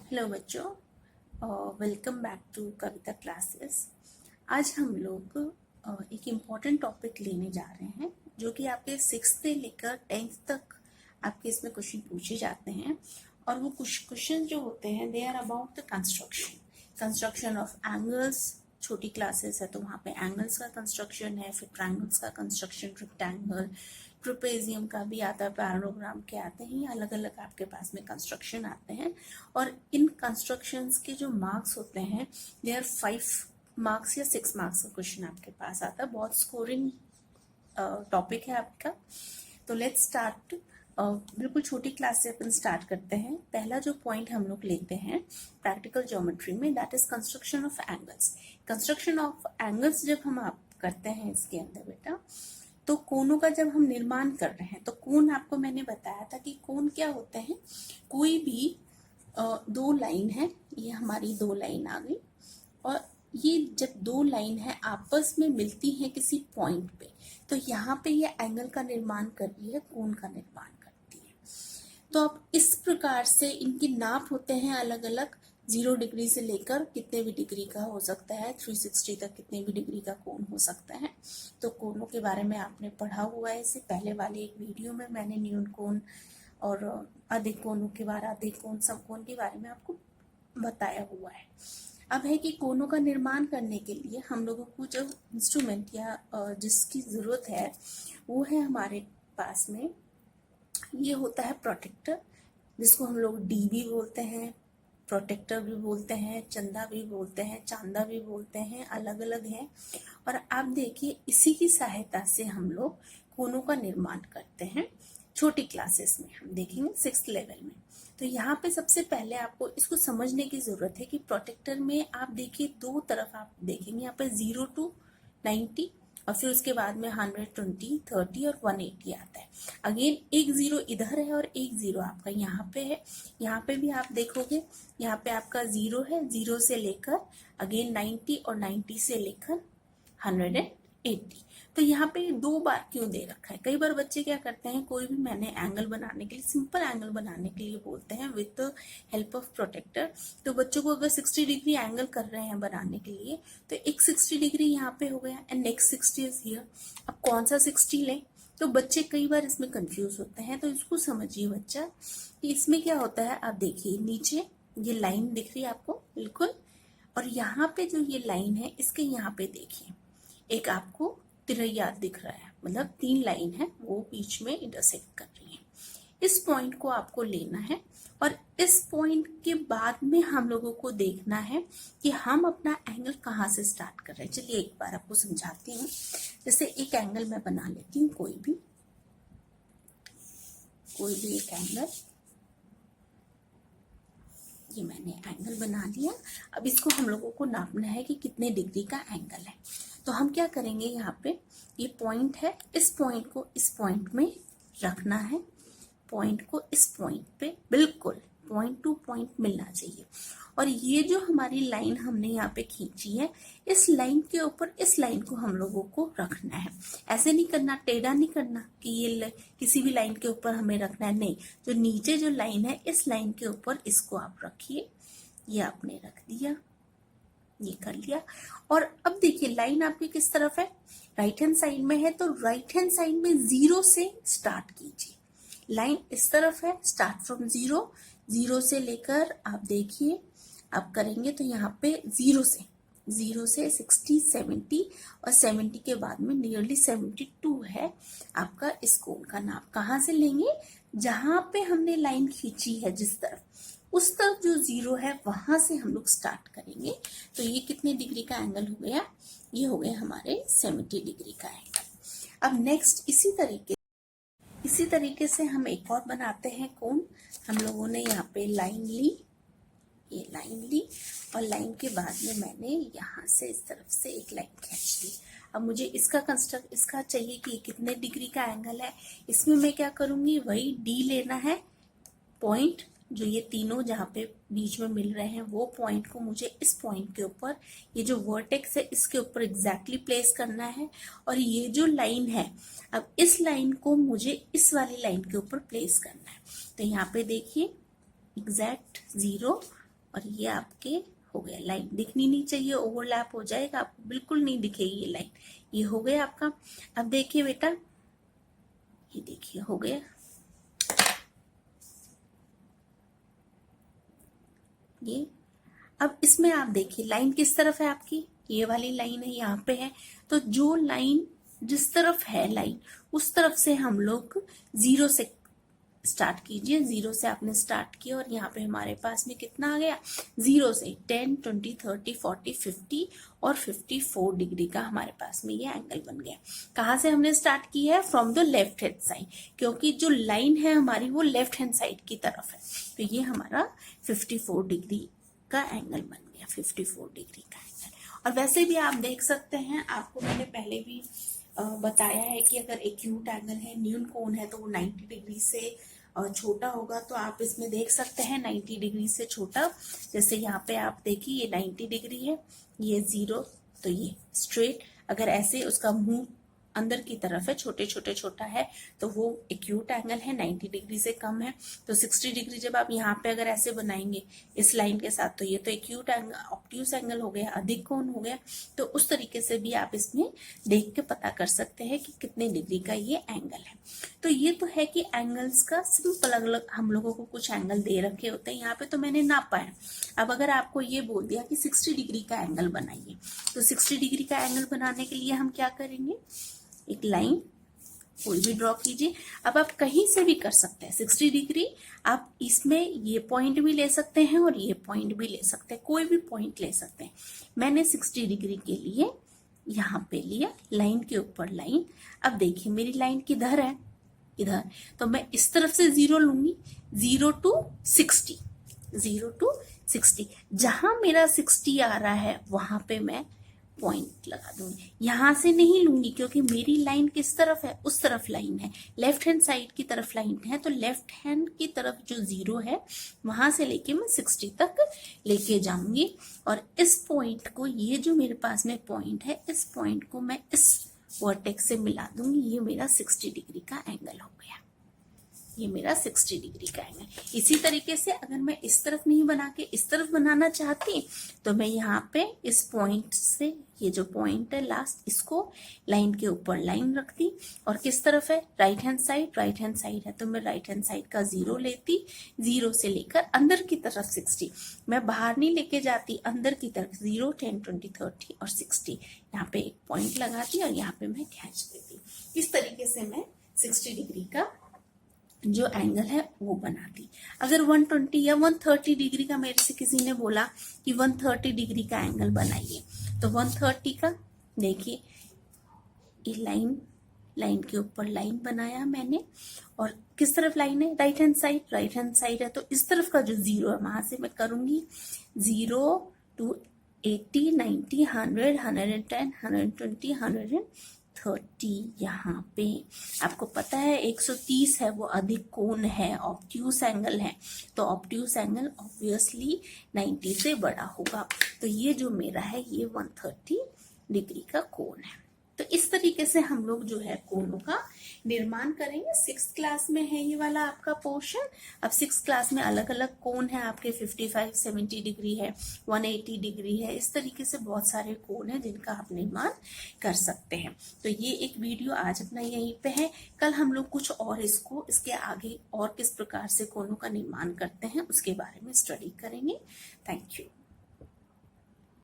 Hello बच्चों, welcome back to Kavita classes. आज हम लोग एक इम्पॉर्टेंट टॉपिक लेने जा रहे हैं जो कि आपके 6th से लेकर 10th तक आपके इसमें क्वेश्चन पूछे जाते हैं। और वो कुछ क्वेश्चन जो होते हैं they are about the construction of angles. छोटी क्लासेस है तो वहाँ पे एंगल्स का कंस्ट्रक्शन है, फिर ट्रायंगल्स का कंस्ट्रक्शन, रेक्टेंगल, ट्रेपेजियम का भी आता है, पैरेललोग्राम के आते हैं, अलग अलग आपके पास में कंस्ट्रक्शन आते हैं। और इन कंस्ट्रक्शंस के जो मार्क्स होते हैं दे आर 5 मार्क्स या 6 मार्क्स का क्वेश्चन आपके पास आता है। बहुत स्कोरिंग टॉपिक है आपका। तो लेट्स स्टार्ट। बिल्कुल छोटी क्लास से अपन स्टार्ट करते हैं। पहला जो पॉइंट हम लोग लेते हैं प्रैक्टिकल ज्योमेट्री में, that is construction of angles. Construction of angles जब हम आप करते हैं इसके अंदर बेटा, तो कोनों का जब हम निर्माण कर रहे हैं तो कोन आपको मैंने बताया था कि कोन क्या होते हैं। कोई भी दो लाइन है, ये हमारी दो लाइन आ गई, और ये जब दो लाइन है आपस में मिलती हैं किसी पॉइंट पे, तो यहाँ पे ये एंगल का निर्माण कर रही है, कोन का निर्माण करती है। तो अब इस प्रकार से इनके नाप होते हैं अलग अलग। 0 डिग्री से लेकर कितने भी डिग्री का हो सकता है, 360 तक कितने भी डिग्री का कोण हो सकता है। तो कोणों के बारे में आपने पढ़ा हुआ है। इससे पहले वाले एक वीडियो में मैंने न्यून कोण और अधिक कोणों के बारे, अधिक कोण, समकोण के बारे में आपको बताया हुआ है। अब है कि कोणों का निर्माण करने के लिए हम लोगों को जो इंस्ट्रूमेंट या जिसकी जरूरत है वो है हमारे पास में, ये होता है प्रोटेक्टर, जिसको हम लोग डी भी बोलते हैं, प्रोटेक्टर भी बोलते हैं, चंदा भी बोलते हैं, चांदा भी बोलते हैं, अलग अलग हैं। और आप देखिए इसी की सहायता से हम लोग कोनों का निर्माण करते हैं। छोटी क्लासेस में हम देखेंगे 6th लेवल में। तो यहाँ पे सबसे पहले आपको इसको समझने की जरूरत है कि प्रोटेक्टर में आप देखिए दो तरफ आप देखेंगे, यहाँ पे 0 to 90 और फिर उसके बाद में 120, 30 और 180 आता है। अगेन एक 0 इधर है और एक 0 आपका यहाँ पे है। यहाँ पे भी आप देखोगे यहाँ पे आपका 0 है, 0 से लेकर अगेन 90 और 90 से लेकर 180। तो यहाँ पे दो बार क्यों दे रखा है? कई बार बच्चे क्या करते हैं, कोई भी मैंने एंगल बनाने के लिए, सिंपल एंगल बनाने के लिए बोलते हैं विद हेल्प ऑफ प्रोटेक्टर। तो बच्चों को अगर 60 डिग्री एंगल कर रहे हैं बनाने के लिए, तो एक 60 डिग्री यहाँ पे हो गया एंड नेक्स्ट 60 इज हियर। अब कौन सा 60 लें? तो बच्चे कई बार इसमें कंफ्यूज होते हैं। तो इसको समझिए बच्चा कि इसमें क्या होता है। आप देखिए नीचे ये लाइन दिख रही है आपको बिल्कुल, और यहाँ पे जो ये लाइन है इसके यहाँ पे देखिए एक आपको तिरैया दिख रहा है, मतलब 3 लाइन है वो बीच में इंटरसेक्ट कर रही है। इस पॉइंट को आपको लेना है और इस पॉइंट के बाद में हम लोगों को देखना है कि हम अपना एंगल कहाँ से स्टार्ट कर रहे हैं। चलिए एक बार आपको समझाती हूँ। जैसे एक एंगल मैं बना लेती हूँ, कोई भी एक एंगल, ये मैंने एंगल बना लिया। अब इसको हम लोगों को नापना है कि कितने डिग्री का एंगल है। तो हम क्या करेंगे, यहाँ पे ये पॉइंट है, इस पॉइंट को इस पॉइंट में रखना है, पॉइंट को इस पॉइंट पे बिल्कुल पॉइंट टू पॉइंट मिलना चाहिए। और ये जो हमारी लाइन हमने यहाँ पे खींची है, इस लाइन के ऊपर इस लाइन को हम लोगों को रखना है। ऐसे नहीं करना, टेढ़ा नहीं करना कि ये किसी भी लाइन के ऊपर हमें रखना है, नहीं। जो नीचे जो लाइन है इस लाइन के ऊपर इसको आप रखिए। ये आपने रख दिया, ये कर लिया। और अब देखिए लाइन आपकी किस तरफ है, राइट हैंड साइड में है। तो राइट हैंड साइड में 0 से स्टार्ट कीजिए। लाइन इस तरफ है, स्टार्ट फ्रॉम 0, 0 से लेकर आप देखिए आप करेंगे तो यहाँ पे 0 से 60, 70 और 70 के बाद में नियरली 72 है आपका इस कोण का नाप। कहाँ से लेंगे, जहां पे हमने लाइन खींची है जिस तरफ, उस तरफ जो 0 है वहां से हम लोग स्टार्ट करेंगे। तो ये कितने डिग्री का एंगल हो गया, ये हो गया हमारे 70 डिग्री का एंगल। अब नेक्स्ट इसी तरीके से हम एक और बनाते हैं कोण। हम लोगों ने यहाँ पे लाइन ली, ये लाइन ली और लाइन के बाद में मैंने यहाँ से इस तरफ से एक लाइन खींच ली। अब मुझे इसका चाहिए कि कितने डिग्री का एंगल है। इसमें मैं क्या करूंगी, वही डी लेना है, पॉइंट जो ये तीनों जहाँ पे बीच में मिल रहे हैं वो पॉइंट को मुझे इस पॉइंट के ऊपर, ये जो वर्टेक्स है इसके ऊपर एग्जैक्टली प्लेस करना है। और ये जो लाइन है, अब इस लाइन को मुझे इस वाली लाइन के ऊपर प्लेस करना है। तो यहाँ पे देखिए एग्जैक्ट 0 और ये आपके हो गया। लाइन दिखनी नहीं चाहिए, ओवरलैप हो जाएगा, आपको बिल्कुल नहीं दिखेगी ये लाइन। ये हो गया आपका। अब देखिए बेटा, ये देखिए हो गया। ये अब इसमें आप देखिए लाइन किस तरफ है आपकी, ये वाली लाइन है, यहाँ पे है। तो जो लाइन जिस तरफ है लाइन, उस तरफ से हम लोग जीरो से स्टार्ट कीजिए। जीरो से आपने स्टार्ट किया और यहाँ पे हमारे पास में कितना आ गया, जीरो से 10, 20, 30, 40, 50 और 54 डिग्री का हमारे पास में ये एंगल बन गया। कहाँ से हमने स्टार्ट किया है, from the left hand side, क्योंकि जो लाइन है हमारी वो लेफ्ट हैंड साइड की तरफ है। तो ये हमारा 54 डिग्री का एंगल बन गया, 54 डिग्री का एंगल। और वैसे भी आप देख सकते हैं, आपको मैंने पहले भी बताया है कि अगर एक्यूट एंगल है, न्यून कोण है, तो वो 90 डिग्री से छोटा होगा। तो आप इसमें देख सकते हैं 90 डिग्री से छोटा, जैसे यहाँ पे आप देखिए ये 90 डिग्री है, ये 0, तो ये स्ट्रेट। अगर ऐसे उसका मुंह अंदर की तरफ है, छोटे छोटे छोटा है, तो वो एक्यूट एंगल है, 90 डिग्री से कम है। तो 60 डिग्री जब आप यहाँ पे अगर ऐसे बनाएंगे इस लाइन के साथ, तो ये तो एक्यूट एंगल, ऑब्ट्यूस एंगल हो गया, अधिक कोण हो गया। तो उस तरीके से भी आप इसमें देख के पता कर सकते हैं कि कितने डिग्री का ये एंगल है। तो ये तो है कि एंगल्स का सिंपल, अलग हम लोगों को कुछ एंगल दे रखे होते हैं, यहाँ पे तो मैंने नापा है। अब अगर आपको ये बोल दिया कि 60 डिग्री का एंगल बनाइए, तो 60 डिग्री का एंगल बनाने के लिए हम क्या करेंगे, एक लाइन कोई भी ड्रॉ कीजिए। अब आप कहीं से भी कर सकते हैं 60 डिग्री, आप इसमें ये पॉइंट भी ले सकते हैं और ये पॉइंट भी ले सकते हैं, कोई भी पॉइंट ले सकते हैं। मैंने 60 डिग्री के लिए यहाँ पे लिया, लाइन के ऊपर लाइन। अब देखिए मेरी लाइन किधर है, इधर, तो मैं इस तरफ से 0 लूंगी, 0 to 60, 0 to 60। जहां मेरा 60 आ रहा है वहां पे मैं पॉइंट लगा दूंगी। यहां से नहीं लूंगी क्योंकि मेरी लाइन किस तरफ है, उस तरफ लाइन है, लेफ्ट हैंड साइड की तरफ लाइन है। तो लेफ्ट हैंड की तरफ जो 0 है वहां से लेके मैं 60 तक लेके जाऊंगी। और इस पॉइंट को, ये जो मेरे पास में पॉइंट है, इस पॉइंट को मैं इस वर्टेक्स से मिला दूंगी। ये मेरा 60 डिग्री का एंगल हो गया, ये मेरा 60 डिग्री का एंगल। इसी तरीके से अगर मैं इस तरफ नहीं बना के इस तरफ बनाना चाहती, तो मैं यहाँ पे इस पॉइंट से, ये जो पॉइंट है लास्ट, इसको लाइन के ऊपर लाइन रखती। और किस तरफ है, right hand side, right hand side है, तो मैं राइट हैंड साइड का 0 लेती, 0 से लेकर अंदर की तरफ 60, मैं बाहर नहीं लेके जाती, अंदर की तरफ 0, 10, 20, 30 और 60, यहाँ पे एक पॉइंट लगाती और यहाँ पे मैं खींच देती। इस तरीके से मैं 60 डिग्री का जो एंगल है वो बनाती। अगर 120 या 130 डिग्री का मेरे से किसी ने बोला कि 130 डिग्री का एंगल बनाइए, तो 130 का देखिए, ये लाइन, लाइन के ऊपर लाइन बनाया मैंने, और किस तरफ लाइन है, right hand side, right hand side है, तो इस तरफ का जो 0 है वहां से मैं करूंगी 0 to 80, 90, 100, 110, 120, 130। यहाँ पे आपको पता है 130 है, वो अधिक कोण है, ऑब्ट्यूस एंगल है, तो ऑब्ट्यूस एंगल ऑब्वियसली 90 से बड़ा होगा। तो ये जो मेरा है ये 130 डिग्री का कोण है। तो इस तरीके से हम लोग जो है कोणों का निर्माण करेंगे। 6th क्लास में है ये वाला आपका पोर्शन। अब 6th क्लास में अलग अलग कोण है आपके, 55, 70 डिग्री है, 180 डिग्री है, इस तरीके से बहुत सारे कोण है जिनका आप निर्माण कर सकते हैं। तो ये एक वीडियो आज अपना यहीं पे है। कल हम लोग कुछ और इसको, इसके आगे और किस प्रकार से कोणों का निर्माण करते हैं उसके बारे में स्टडी करेंगे। Thank you.